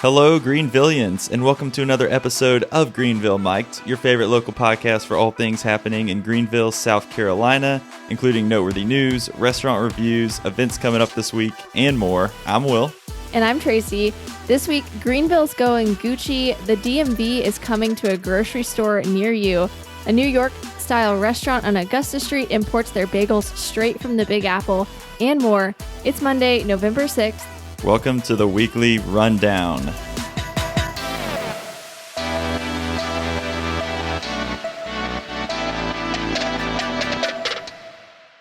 Hello, Greenvillians, and welcome to another episode of Greenville Mic'd, your favorite local podcast for all things happening in Greenville, South Carolina, including noteworthy news, restaurant reviews, events coming up this week, and more. I'm Will. And I'm Tracy. This week, Greenville's going Gucci. The DMV is coming to a grocery store near you. A New York-style restaurant on Augusta Street imports their bagels straight from the Big Apple, and more. It's Monday, November 6th. Welcome to the weekly rundown.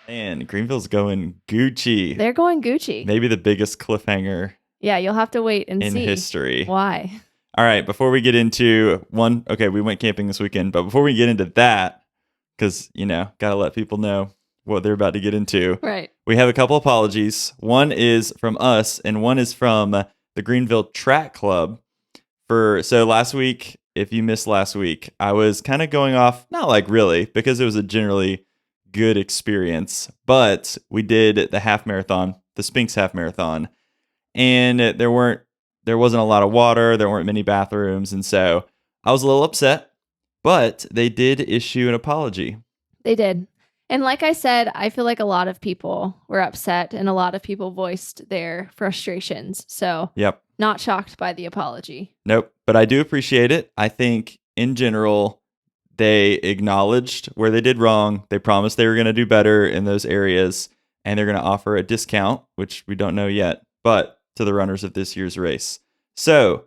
Man, Greenville's going Gucci. They're going Gucci. Maybe the biggest cliffhanger Yeah, you'll have to wait and in see. history. Why? All right, before we get into we went camping this weekend, but before we get into that, because, gotta let people know what they're about to get into. Right. We have a couple apologies. One is from us, and one is from the Greenville Track Club. So last week, if you missed last week, I was kind of going off, not like really, because it was a generally good experience, but we did the half marathon, the Spinks half marathon, and there wasn't a lot of water, there weren't many bathrooms, and so I was a little upset, but they did issue an apology. They did. And like I said, I feel like a lot of people were upset and a lot of people voiced their frustrations. So, Yep. Not shocked by the apology. Nope. But I do appreciate it. I think in general, they acknowledged where they did wrong. They promised they were going to do better in those areas, and they're going to offer a discount, which we don't know yet, but to the runners of this year's race. So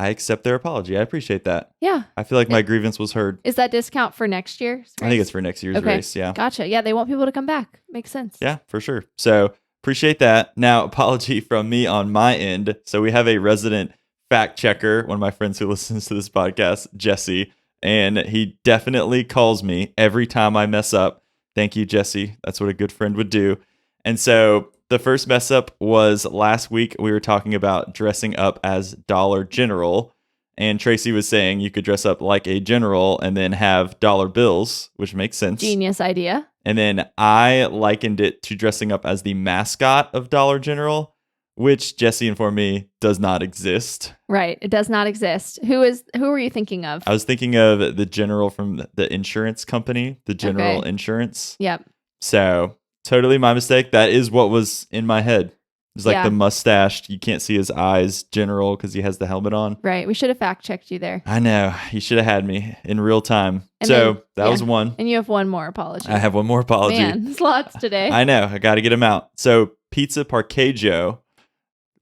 I accept their apology. I appreciate that. Yeah. I feel like my grievance was heard. Is that discount for next year's race? I think it's for next year's race. Yeah. Gotcha. Yeah, they want people to come back. Makes sense. Yeah, for sure. So appreciate that. Now, apology from me on my end. So we have a resident fact checker, one of my friends who listens to this podcast, Jesse, and he definitely calls me every time I mess up. Thank you, Jesse. That's what a good friend would do. And so the first mess up was last week. We were talking about dressing up as Dollar General, and Tracy was saying you could dress up like a general and then have dollar bills, which makes sense. Genius idea. And then I likened it to dressing up as the mascot of Dollar General, which Jesse informed me does not exist. Right. It does not exist. Who were you thinking of? I was thinking of the general from the insurance company, the General Insurance. Yep. So totally my mistake. That is what was in my head. It's like the mustached, you can't see his eyes, general, because he has the helmet on. Right. We should have fact checked you there. I know. You should have had me in real time. And so then, that was one. And you have one more apology. I have one more apology. Man, there's lots today. I know. I got to get them out. So Pizza Parquejo,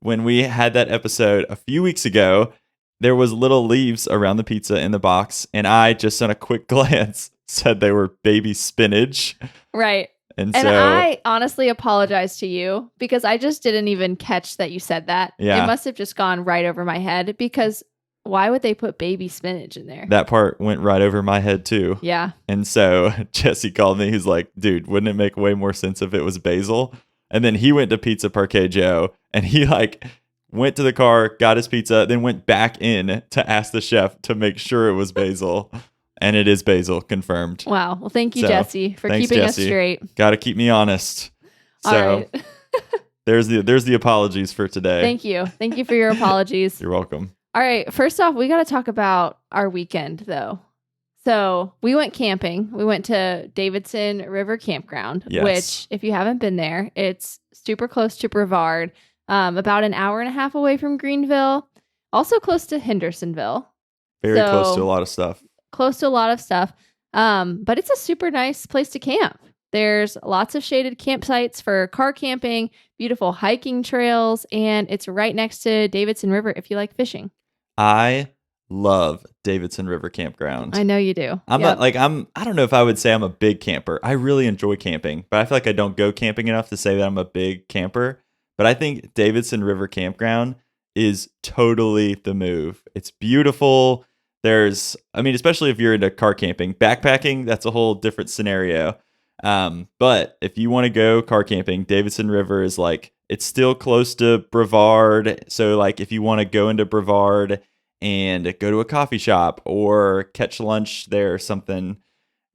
when we had that episode a few weeks ago, there was little leaves around the pizza in the box, and I just on a quick glance said they were baby spinach. Right. And so I honestly apologize to you because I just didn't even catch that you said that. Yeah. It must have just gone right over my head because why would they put baby spinach in there? That part went right over my head too. Yeah. And so Jesse called me. He's like, dude, wouldn't it make way more sense if it was basil? And then he went to Pizza Parquejo and he went to the car, got his pizza, then went back in to ask the chef to make sure it was basil. And it is basil, confirmed. Wow. Well, thank you, Jesse, for keeping us straight. Got to keep me honest. So all right. there's the apologies for today. Thank you. Thank you for your apologies. You're welcome. All right. First off, we got to talk about our weekend, though. So we went camping. We went to Davidson River Campground, which, if you haven't been there, it's super close to Brevard, about an hour and a half away from Greenville, also close to Hendersonville. Very close to a lot of stuff. But it's a super nice place to camp. There's lots of shaded campsites for car camping, beautiful hiking trails, and it's right next to Davidson River if you like fishing. I love Davidson River Campground. I know you do. I don't know if I would say I'm a big camper. I really enjoy camping, but I feel like I don't go camping enough to say that I'm a big camper. But I think Davidson River Campground is totally the move. It's beautiful. Especially if you're into car camping, backpacking, that's a whole different scenario. But if you want to go car camping, Davidson River is it's still close to Brevard. So if you want to go into Brevard and go to a coffee shop or catch lunch there or something,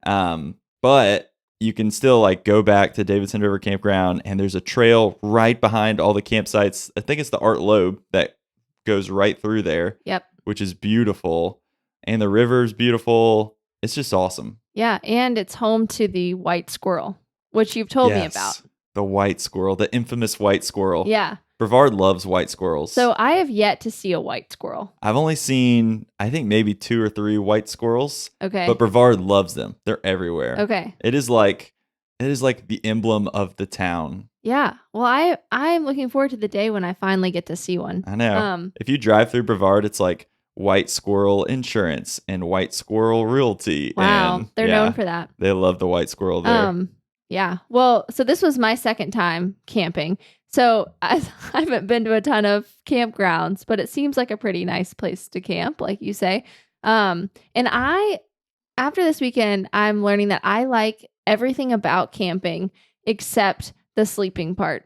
but you can still go back to Davidson River Campground, and there's a trail right behind all the campsites. I think it's the Art Loeb that goes right through there. Yep. Which is beautiful. And the river's beautiful. It's just awesome. Yeah. And it's home to the white squirrel, which you've told me about. The white squirrel, the infamous white squirrel. Yeah. Brevard loves white squirrels. So I have yet to see a white squirrel. I've only seen, I think, maybe 2 or 3 white squirrels. Okay. But Brevard loves them. They're everywhere. Okay. It is like the emblem of the town. Yeah. Well, I'm looking forward to the day when I finally get to see one. I know. If you drive through Brevard, it's like white squirrel insurance and white squirrel realty. Wow. And they're known for that. They love the white squirrel there. Yeah. Well, so this was my second time camping. So I haven't been to a ton of campgrounds, but it seems like a pretty nice place to camp, like you say. And after this weekend, I'm learning that I like everything about camping except the sleeping part.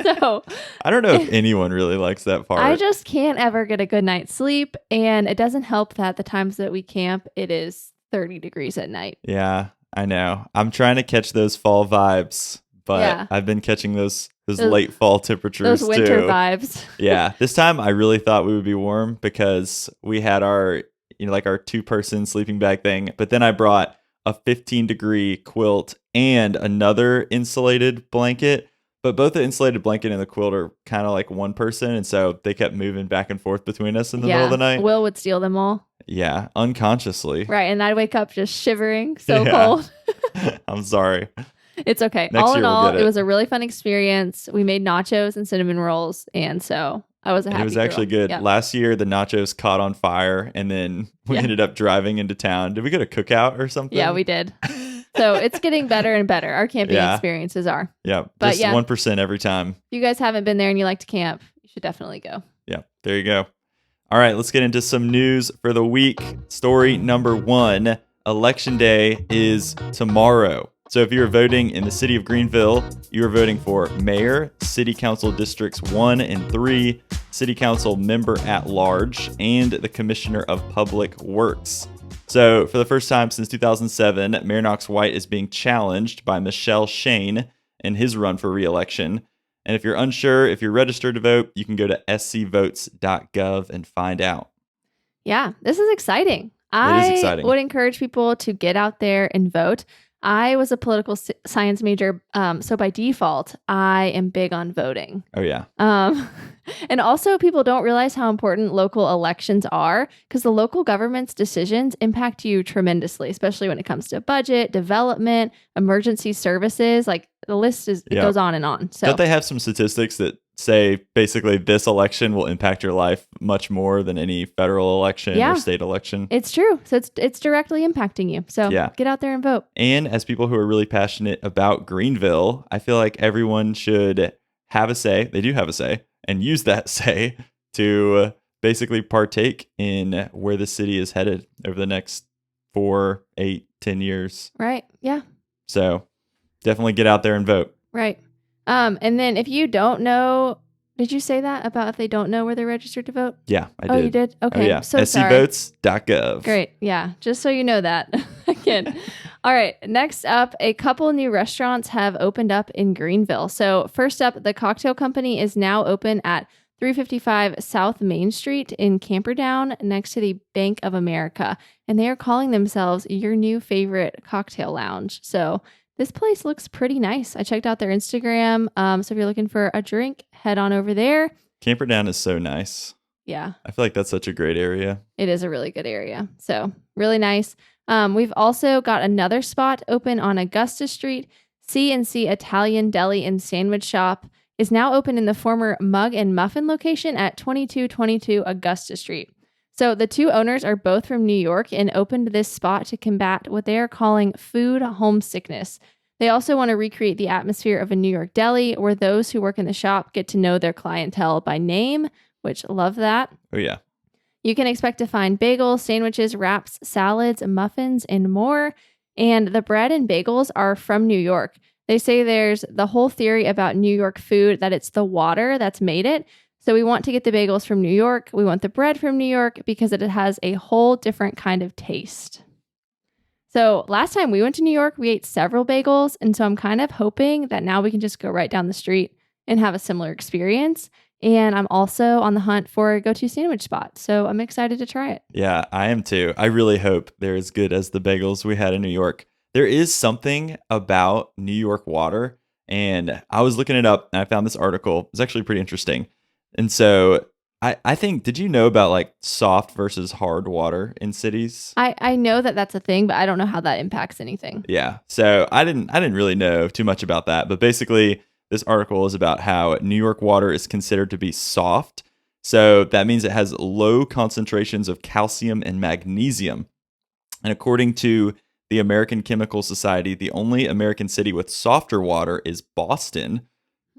So I don't know if anyone really likes that part. I just can't ever get a good night's sleep. And it doesn't help that the times that we camp, it is 30 degrees at night. Yeah, I know. I'm trying to catch those fall vibes, but I've been catching those late fall temperatures those winter too. vibes. Yeah, this time I really thought we would be warm because we had our, like our 2-person sleeping bag thing, but then I brought a 15-degree quilt and another insulated blanket, but both the insulated blanket and the quilt are kind of like one person, and so they kept moving back and forth between us in the middle of the night. Will would steal them all. Yeah, unconsciously. Right, and I'd wake up just shivering, so cold. I'm sorry. It's okay. All in all, it was a really fun experience. We made nachos and cinnamon rolls, and so I was a happy It was actually good. Yep. Last year, the nachos caught on fire, and then we ended up driving into town. Did we go to cookout or something? Yeah, we did. So it's getting better and better. Our camping experiences are. Yeah, but just 1% every time. If you guys haven't been there and you like to camp, you should definitely go. Yeah, there you go. All right, let's get into some news for the week. Story number 1, Election Day is tomorrow. So if you're voting in the city of Greenville, you are voting for mayor, city council districts 1 and 3, city council member at large, and the commissioner of public works. So for the first time since 2007, Mayor Knox White is being challenged by Michelle Shane in his run for re-election. And if you're unsure if you're registered to vote, you can go to scvotes.gov and find out. Yeah, this is exciting. It is exciting. I would encourage people to get out there and vote. I was a political science major, so by default, I am big on voting. Oh, yeah. And also, people don't realize how important local elections are because the local government's decisions impact you tremendously, especially when it comes to budget, development, emergency services. Like the list it goes on and on. So don't they have some statistics that say basically this election will impact your life much more than any federal election or state election? It's true. So it's directly impacting you. So get out there and vote. And as people who are really passionate about Greenville, I feel like everyone should have a say. They do have a say and use that say to basically partake in where the city is headed over the next 4, 8, 10 years. Right. Yeah. So definitely get out there and vote. Right. And then if you don't know, did you say that about if they don't know where they're registered to vote? Yeah, I did. Oh, you did? Okay. Oh, yeah. So scvotes.gov. Great. Yeah. Just so you know that. Again. All right. Next up, a couple new restaurants have opened up in Greenville. So first up, the Cocktail Company is now open at 355 South Main Street in Camperdown next to the Bank of America. And they are calling themselves your new favorite cocktail lounge. So this place looks pretty nice. I checked out their Instagram. So if you're looking for a drink, head on over there. Camperdown is so nice. Yeah. I feel like that's such a great area. It is a really good area. So really nice. We've also got another spot open on Augusta Street. C&C Italian Deli and Sandwich Shop is now open in the former Mug and Muffin location at 2222 Augusta Street. So the two owners are both from New York and opened this spot to combat what they are calling food homesickness. They also want to recreate the atmosphere of a New York deli where those who work in the shop get to know their clientele by name, which love that. Oh, yeah. You can expect to find bagels, sandwiches, wraps, salads, muffins, and more. And the bread and bagels are from New York. They say there's the whole theory about New York food that it's the water that's made it. So we want to get the bagels from New York. We want the bread from New York because it has a whole different kind of taste. So last time we went to New York, we ate several bagels. And so I'm kind of hoping that now we can just go right down the street and have a similar experience. And I'm also on the hunt for a go-to sandwich spot. So I'm excited to try it. Yeah, I am too. I really hope they're as good as the bagels we had in New York. There is something about New York water, and I was looking it up and I found this article. It's actually pretty interesting. And so I think, did you know about like soft versus hard water in cities? I know that that's a thing, but I don't know how that impacts anything. Yeah. So I didn't really know too much about that, but basically this article is about how New York water is considered to be soft. So that means it has low concentrations of calcium and magnesium. And according to the American Chemical Society, the only American city with softer water is Boston.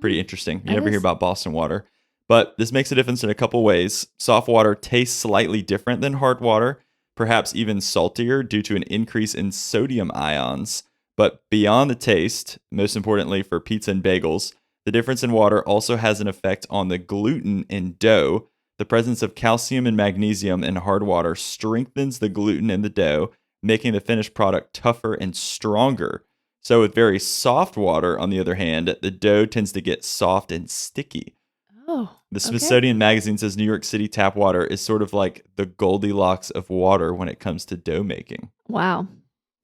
Pretty interesting. You never hear about Boston water. But this makes a difference in a couple ways. Soft water tastes slightly different than hard water, perhaps even saltier due to an increase in sodium ions. But beyond the taste, most importantly for pizza and bagels, the difference in water also has an effect on the gluten in dough. The presence of calcium and magnesium in hard water strengthens the gluten in the dough, making the finished product tougher and stronger. So with very soft water, on the other hand, the dough tends to get soft and sticky. Oh, the Smithsonian Magazine says New York City tap water is sort of like the Goldilocks of water when it comes to dough making. Wow.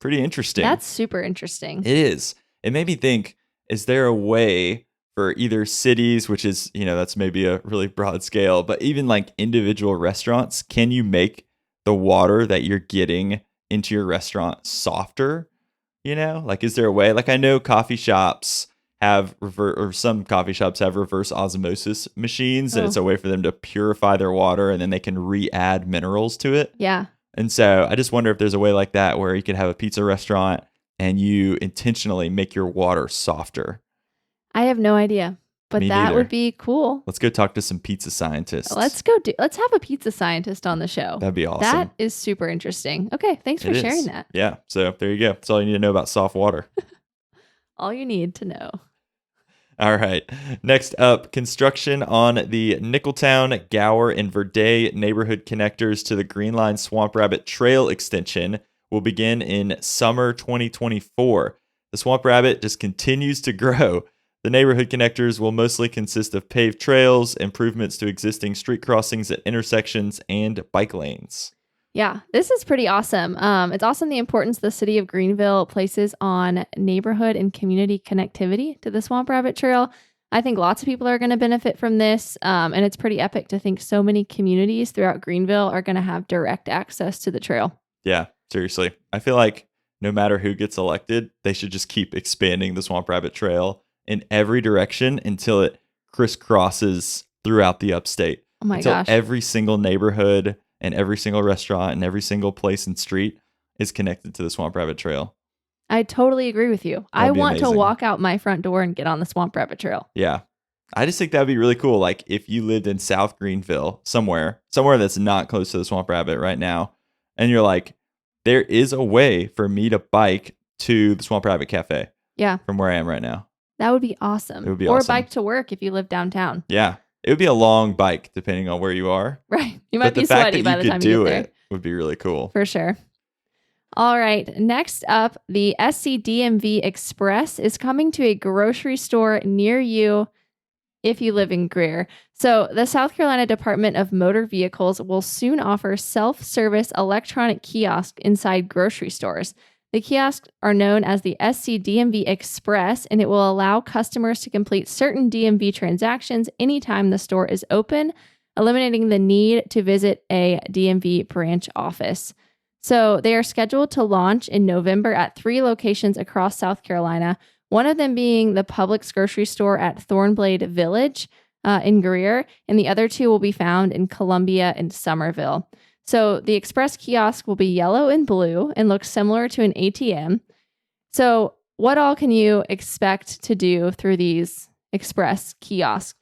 Pretty interesting. That's super interesting. It is. It made me think, is there a way for either cities, which is, that's maybe a really broad scale, but even like individual restaurants, can you make the water that you're getting into your restaurant softer? Like, is there a way? Like, I know coffee shops have some coffee shops have reverse osmosis machines, and it's a way for them to purify their water, and then they can re-add minerals to it. Yeah. And so I just wonder if there's a way like that where you could have a pizza restaurant and you intentionally make your water softer. I have no idea, but that would be cool. Let's go talk to some pizza scientists. Let's have a pizza scientist on the show. That'd be awesome. That is super interesting. Okay, thanks for sharing that. Yeah, so there you go. That's all you need to know about soft water. All you need to know. All right. Next up, construction on the Nickeltown, Gower, and Verde neighborhood connectors to the Green Line Swamp Rabbit Trail extension will begin in summer 2024. The Swamp Rabbit just continues to grow. The neighborhood connectors will mostly consist of paved trails, improvements to existing street crossings at intersections, and bike lanes. Yeah, this is pretty awesome. It's awesome the importance the city of Greenville places on neighborhood and community connectivity to the Swamp Rabbit Trail. I think lots of people are going to benefit from this, and it's pretty epic to think so many communities throughout Greenville are going to have direct access to the trail. Yeah, seriously. I feel like no matter who gets elected, they should just keep expanding the Swamp Rabbit Trail in every direction until it crisscrosses throughout the upstate. Oh my gosh. Every single neighborhood and every single restaurant and every single place and street is connected to the Swamp Rabbit Trail. I totally agree with you. I want to walk out my front door and get on the Swamp Rabbit Trail. Yeah. I just think that would be really cool. Like if you lived in South Greenville, somewhere that's not close to the Swamp Rabbit right now, and you're like, there is a way for me to bike to the Swamp Rabbit Cafe. Yeah. From where I am right now. That would be awesome. It would be awesome. Or bike to work if you live downtown. Yeah. It would be a long bike depending on where you are. Right. You might be sweaty by the time you get there. It would be really cool. For sure. All right. Next up, the SCDMV Express is coming to a grocery store near you if you live in Greer. So the South Carolina Department of Motor Vehicles will soon offer self-service electronic kiosks inside grocery stores. The kiosks are known as the SCDMV Express, and it will allow customers to complete certain DMV transactions anytime the store is open, eliminating the need to visit a DMV branch office. So they are scheduled to launch in November at 3 locations across South Carolina, one of them being the Publix grocery store at Thornblade Village in Greer, and the other 2 will be found in Columbia and Somerville. So the Express kiosk will be yellow and blue and look similar to an ATM. So what all can you expect to do through these Express kiosks?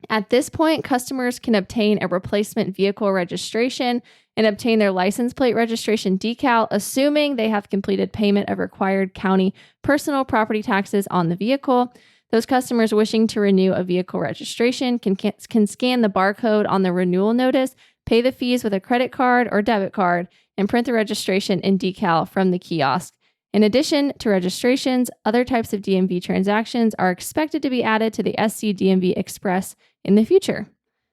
At this point, customers can obtain a replacement vehicle registration and obtain their license plate registration decal, assuming they have completed payment of required county personal property taxes on the vehicle. Those customers wishing to renew a vehicle registration can scan the barcode on the renewal notice, pay the fees with a credit card or debit card, and print the registration and decal from the kiosk. In addition to registrations, other types of DMV transactions are expected to be added to the SC DMV Express in the future.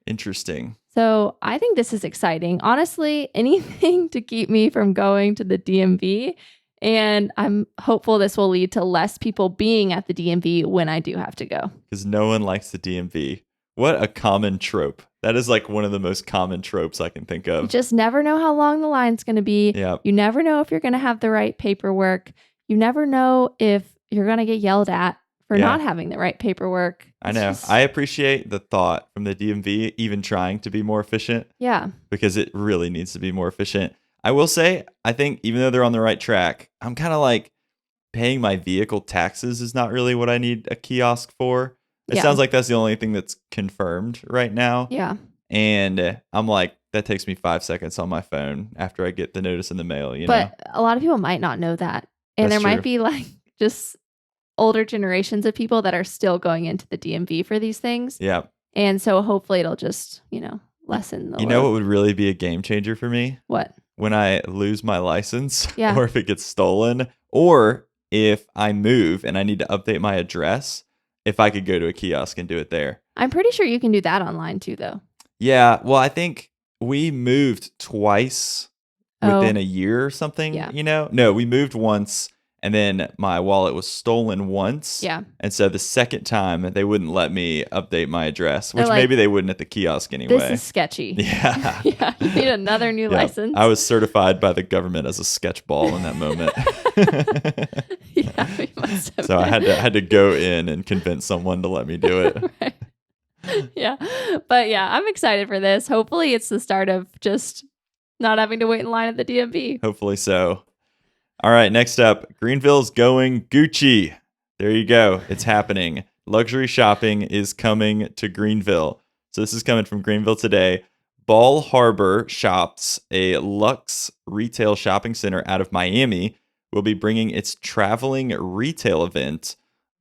Interesting. So I think this is exciting. Honestly, anything to keep me from going to the DMV. And I'm hopeful this will lead to less people being at the DMV when I do have to go. Because no one likes the DMV. What a common trope. That is like one of the most common tropes I can think of. You just never know how long the line's going to be. Yep. You never know if you're going to have the right paperwork. You never know if you're going to get yelled at for not having the right paperwork. I know. I appreciate the thought from the DMV even trying to be more efficient. Yeah. Because it really needs to be more efficient. I will say, I think even though they're on the right track, I'm kind of like paying my vehicle taxes is not really what I need a kiosk for. It sounds like that's the only thing that's confirmed right now. Yeah. And I'm like, that takes me 5 seconds on my phone after I get the notice in the mail, But a lot of people might not know that. And there might be like just older generations of people that are still going into the DMV for these things. Yeah. And so hopefully it'll just, lessen the load. You know what would really be a game changer for me? What? When I lose my license Yeah. or if it gets stolen or if I move and I need to update my address, if I could go to a kiosk and do it there. I'm pretty sure you can do that online too, though. Yeah. Well, I think we moved twice within a year or something, No, we moved once and then my wallet was stolen once. Yeah. And so the second time they wouldn't let me update my address, which like, maybe they wouldn't at the kiosk anyway. This is sketchy. Yeah. Yeah. You need another new license. I was certified by the government as a sketchball in that moment. Yeah, we must have So been. I had to go in and convince someone to let me do it. Right. Yeah. But yeah, I'm excited for this. Hopefully it's the start of just not having to wait in line at the DMV. Hopefully so. All right, next up, Greenville's going Gucci. There you go. It's happening. Luxury shopping is coming to Greenville. So this is coming from Greenville Today. Ball Harbor Shops, a luxe retail shopping center out of Miami, will be bringing its traveling retail event,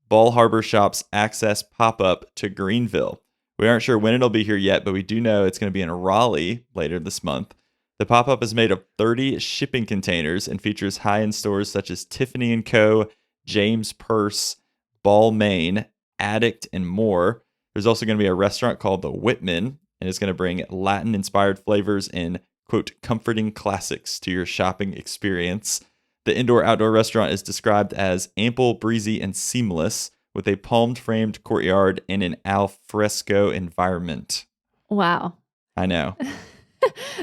Ball Harbor Shops Access Pop-Up, to Greenville. We aren't sure when it'll be here yet, but we do know it's going to be in Raleigh later this month. The pop-up is made of 30 shipping containers and features high-end stores such as Tiffany & Co., James Purse, Balmain, Addict, and more. There's also going to be a restaurant called The Whitman, and it's going to bring Latin-inspired flavors and, quote, comforting classics to your shopping experience. The indoor-outdoor restaurant is described as ample, breezy, and seamless, with a palm-framed courtyard and an al fresco environment. Wow. I know.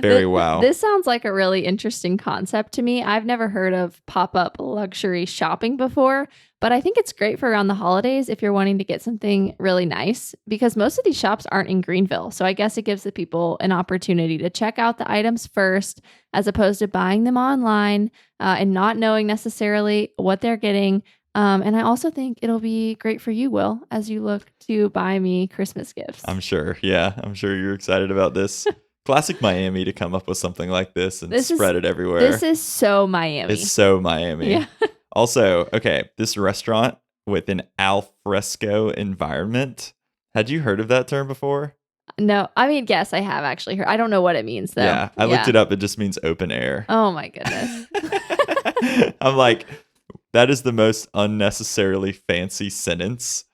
Very wow. This sounds like a really interesting concept to me. I've never heard of pop-up luxury shopping before, but I think it's great for around the holidays if you're wanting to get something really nice, because most of these shops aren't in Greenville. So I guess it gives the people an opportunity to check out the items first, as opposed to buying them online and not knowing necessarily what they're getting. And I also think it'll be great for you, Will, as you look to buy me Christmas gifts. I'm sure. Yeah, I'm sure you're excited about this. Classic Miami to come up with something like this and spread it everywhere. This is so Miami. It's so Miami. Yeah. Also, okay, this restaurant with an al fresco environment. Had you heard of that term before? No, I mean, yes, I have actually heard. I don't know what it means, though. Yeah, I looked it up. It just means open air. Oh, my goodness. I'm like, that is the most unnecessarily fancy sentence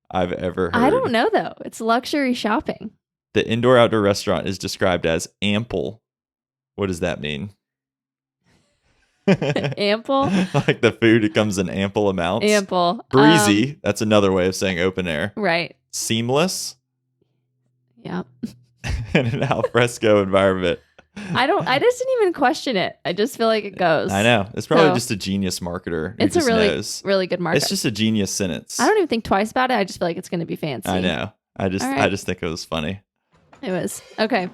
I've ever heard. I don't know, though. It's luxury shopping. The indoor-outdoor restaurant is described as ample. What does that mean? Ample? Like the food, it comes in ample amounts. Ample. Breezy. That's another way of saying open air. Right. Seamless. Yeah. And an al fresco environment. I just didn't even question it. I just feel like it goes. I know. It's probably just a genius marketer. It's a really good market. It's just a genius sentence. I don't even think twice about it. I just feel like it's going to be fancy. I know. I just think it was funny. It was. Okay.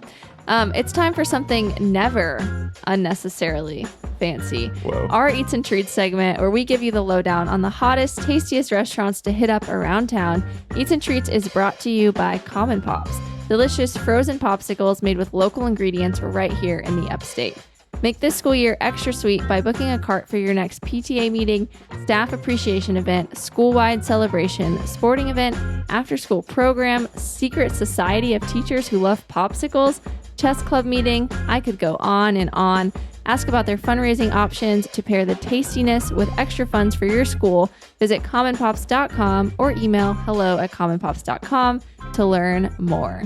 It's time for something never unnecessarily fancy. Whoa. Our Eats and Treats segment, where we give you the lowdown on the hottest, tastiest restaurants to hit up around town. Eats and Treats is brought to you by Common Pops, delicious frozen popsicles made with local ingredients right here in the upstate. Make this school year extra sweet by booking a cart for your next PTA meeting, staff appreciation event, school-wide celebration, sporting event, after-school program, secret society of teachers who love popsicles, chess club meeting. I could go on and on. Ask about their fundraising options to pair the tastiness with extra funds for your school. Visit commonpops.com or email hello@commonpops.com to learn more.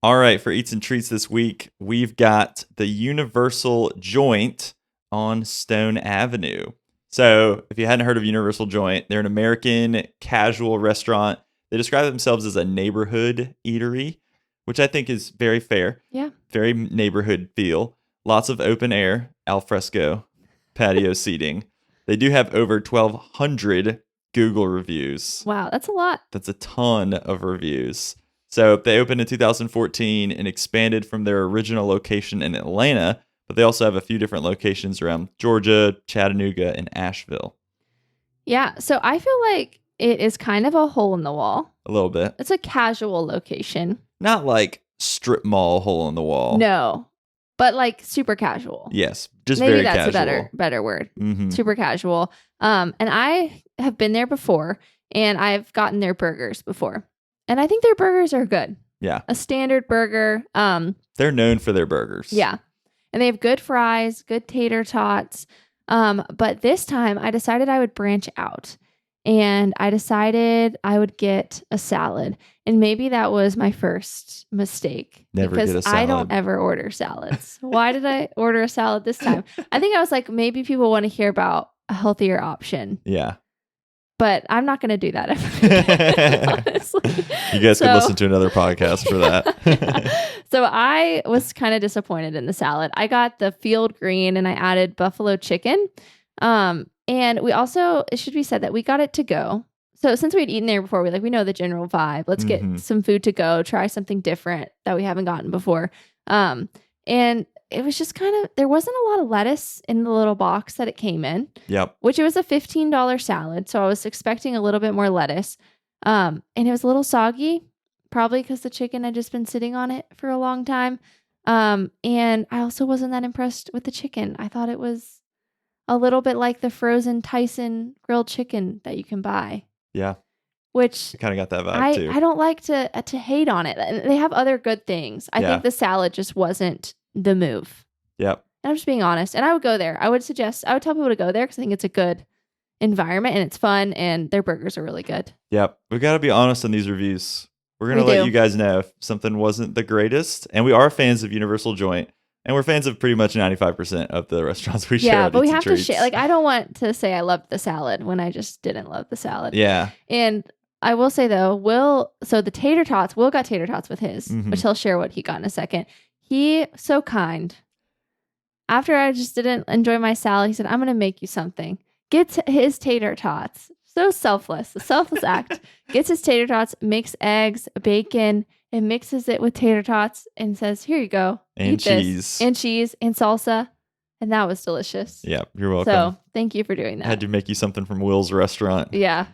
All right, for Eats and Treats this week, we've got the Universal Joint on Stone Avenue. So if you hadn't heard of Universal Joint, they're an American casual restaurant. They describe themselves as a neighborhood eatery, which I think is very fair. Yeah. Very neighborhood feel. Lots of open air, al fresco, patio seating. They do have over 1,200 Google reviews. Wow, that's a lot. That's a ton of reviews. So they opened in 2014 and expanded from their original location in Atlanta, but they also have a few different locations around Georgia, Chattanooga, and Asheville. Yeah, so I feel like it is kind of a hole in the wall. A little bit. It's a casual location. Not like strip mall hole in the wall. No, but like super casual. Yes, just Maybe very that's casual. a better word. Mm-hmm. Super casual. And I have been there before, and I've gotten their burgers before. And I think their burgers are good. Yeah. A standard burger. They're known for their burgers. Yeah. And they have good fries, good tater tots. But this time I decided I would branch out. And I decided I would get a salad. And maybe that was my first mistake. Never because get a salad. I don't ever order salads. Why did I order a salad this time? I think I was like, maybe people want to hear about a healthier option. Yeah. But I'm not going to do that ever again, honestly. You guys could listen to another podcast for that. Yeah. So I was kind of disappointed in the salad. I got the field green and I added buffalo chicken. And we also, it should be said that we got it to go. So since we'd eaten there before, we know the general vibe. Let's get some food to go, try something different that we haven't gotten before. And it was just kind of, there wasn't a lot of lettuce in the little box that it came in. Yep. Which it was a $15 salad. So I was expecting a little bit more lettuce. And it was a little soggy, probably because the chicken had just been sitting on it for a long time. And I also wasn't that impressed with the chicken. I thought it was a little bit like the frozen Tyson grilled chicken that you can buy. Yeah. Which kind of got that vibe too. I don't like to hate on it. They have other good things. I think the salad just wasn't the move. Yep. I'm just being honest. And I would go there. I would tell people to go there because I think it's a good environment and it's fun and their burgers are really good. Yep. We got to be honest on these reviews. We're going to let you guys know if something wasn't the greatest. And we are fans of Universal Joint. And we're fans of pretty much 95% of the restaurants we share. Yeah, but we have to share. Like, I don't want to say I loved the salad when I just didn't love the salad. Yeah. And I will say, though, so the tater tots, Will got tater tots with his, which he'll share what he got in a second. He, so kind. After I just didn't enjoy my salad, he said, I'm going to make you something. Gets his tater tots. So selfless. The selfless act. Gets his tater tots, makes eggs, bacon, and mixes it with tater tots and says, here you go. And cheese. And cheese and salsa. And that was delicious. Yeah, you're welcome. So thank you for doing that. I had to make you something from Will's restaurant. Yeah.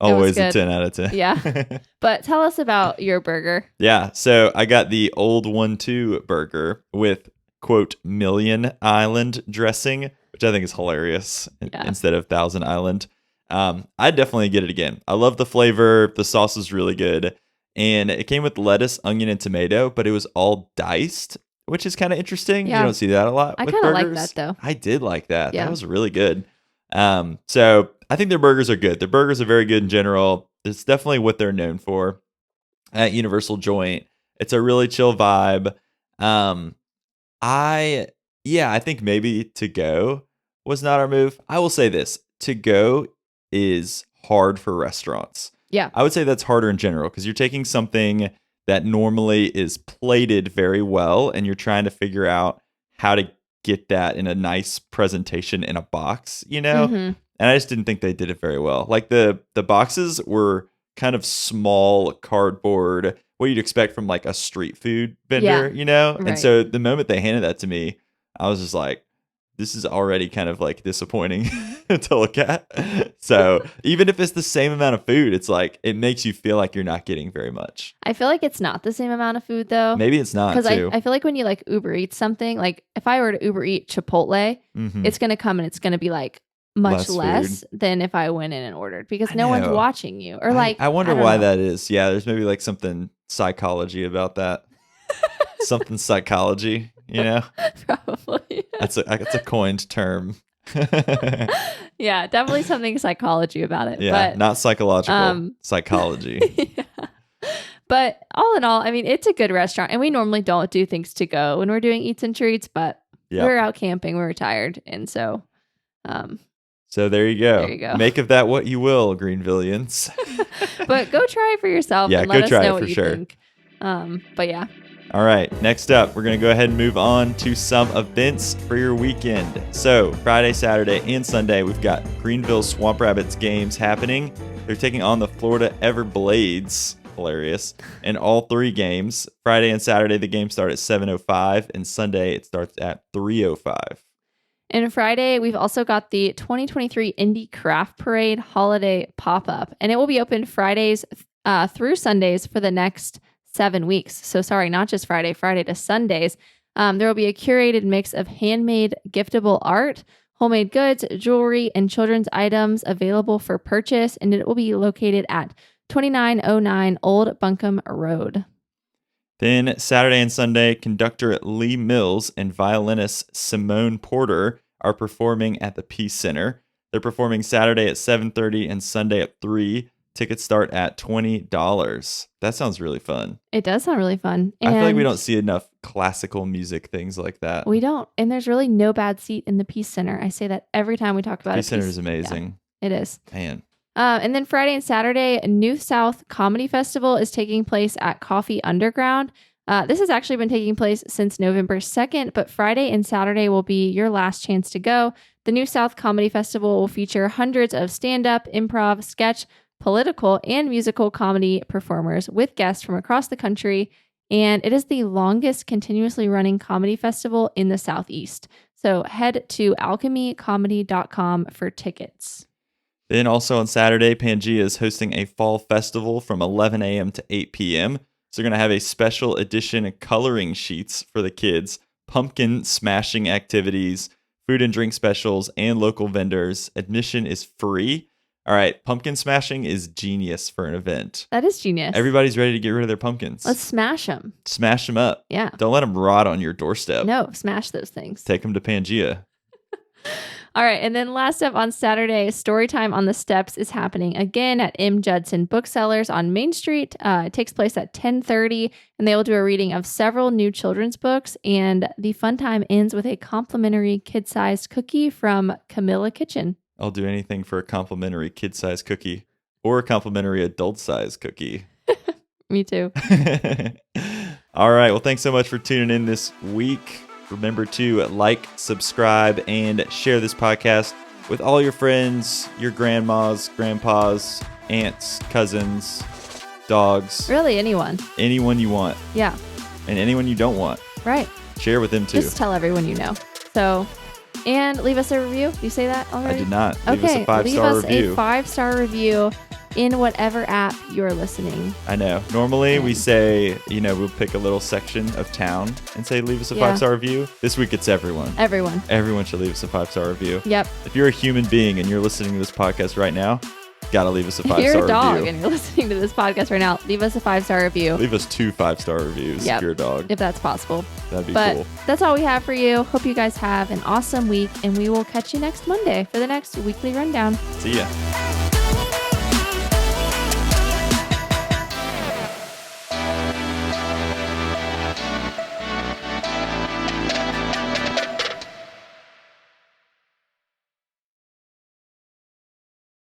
Always a 10 out of 10. Yeah. But tell us about your burger. Yeah. So I got the Old 1-2 burger with, quote, Million Island dressing, which I think is hilarious instead of Thousand Island. I'd definitely get it again. I love the flavor. The sauce is really good. And it came with lettuce, onion, and tomato, but it was all diced, which is kind of interesting. Yeah. You don't see that a lot with burgers. I kind of like that, though. I did like that. Yeah. That was really good. So I think their burgers are good. Their burgers are very good in general. It's definitely what they're known for at Universal Joint. It's a really chill vibe. I think maybe to go was not our move. I will say this. To go is hard for restaurants. Yeah. I would say that's harder in general because you're taking something that normally is plated very well and you're trying to figure out how to get that in a nice presentation in a box, you know? Mm-hmm. And I just didn't think they did it very well. Like the boxes were kind of small cardboard, what you'd expect from like a street food vendor, you know? Right. And so the moment they handed that to me, I was just like, this is already kind of like disappointing to look at. So even if it's the same amount of food, it's like, it makes you feel like you're not getting very much. I feel like it's not the same amount of food though. Maybe it's not because I feel like when you like Uber Eats something, like if I were to Uber Eat Chipotle, it's going to come and it's going to be like much less than if I went in and ordered because no one's watching you or like. I wonder why that is. Yeah. There's maybe like something psychology about that. Something psychology, you know? Probably. Probably. That's a coined term. Yeah, definitely something psychology about it. Yeah, but, not psychological. Psychology. Yeah. But all in all, I mean, it's a good restaurant, and we normally don't do things to go when we're doing eats and treats, but we were out camping, we were tired, and so so there you go. There you go. Make of that what you will, Greenvillians. But go try it for yourself and let us know what you think. But yeah. All right, next up, we're going to go ahead and move on to some events for your weekend. So Friday, Saturday, and Sunday, we've got Greenville Swamp Rabbits games happening. They're taking on the Florida Everblades. Hilarious. In all 3 games. Friday and Saturday, the games start at 7:05, and Sunday, it starts at 3:05. And Friday, we've also got the 2023 Indie Craft Parade Holiday Pop-Up, and it will be open Fridays through Sundays for the next 7 weeks. So sorry, not just Friday to Sundays. There will be a curated mix of handmade giftable art, homemade goods, jewelry, and children's items available for purchase, and it will be located at 2909 Old Buncombe Road. Then Saturday and Sunday, conductor Lee Mills and violinist Simone Porter are performing at the Peace Center. They're performing Saturday at 7:30 and Sunday at 3. Tickets start at $20. That sounds really fun. It does sound really fun. I feel like we don't see enough classical music things like that. We don't. And there's really no bad seat in the Peace Center. I say that every time we talk about it. Peace Center is amazing. Yeah, it is. Man. And then Friday and Saturday, New South Comedy Festival is taking place at Coffee Underground. This has actually been taking place since November 2nd, but Friday and Saturday will be your last chance to go. The New South Comedy Festival will feature hundreds of stand-up, improv, sketch, political, and musical comedy performers with guests from across the country, and it is the longest continuously running comedy festival in the Southeast. So head to alchemycomedy.com for tickets. Then also on Saturday, Pangea is hosting a fall festival from 11 a.m. to 8 p.m. So they're going to have a special edition coloring sheets for the kids, pumpkin smashing activities, food and drink specials, and local vendors. Admission is free. All right, pumpkin smashing is genius for an event. That is genius. Everybody's ready to get rid of their pumpkins. Let's smash them. Smash them up. Yeah. Don't let them rot on your doorstep. No, smash those things. Take them to Pangea. All right, and then last up on Saturday, Storytime on the Steps is happening again at M. Judson Booksellers on Main Street. It takes place at 10:30, and they will do a reading of several new children's books, and the fun time ends with a complimentary kid-sized cookie from Camilla Kitchen. I'll do anything for a complimentary kid-sized cookie or a complimentary adult-sized cookie. Me too. All right, well, thanks so much for tuning in this week. Remember to like, subscribe, and share this podcast with all your friends, your grandmas, grandpas, aunts, cousins, dogs. Really, anyone. Anyone you want. Yeah. And anyone you don't want. Right. Share with them too. Just tell everyone you know. So, and leave us a review. Did you say that already? I did not. Leave us a 5-star review. Leave us a 5-star review in whatever app you're listening. I know. Normally we say, we'll pick a little section of town and say, leave us a 5-star review. This week it's everyone. Everyone should leave us a 5-star review. Yep. If you're a human being and you're listening to this podcast right now, gotta leave us a 5-star review. If you're a dog and you're listening to this podcast right now, leave us a 5-star review. Leave us 2 5-star reviews if you're a dog. If that's possible. That'd be cool. That's all we have for you. Hope you guys have an awesome week, and we will catch you next Monday for the next weekly rundown. See ya.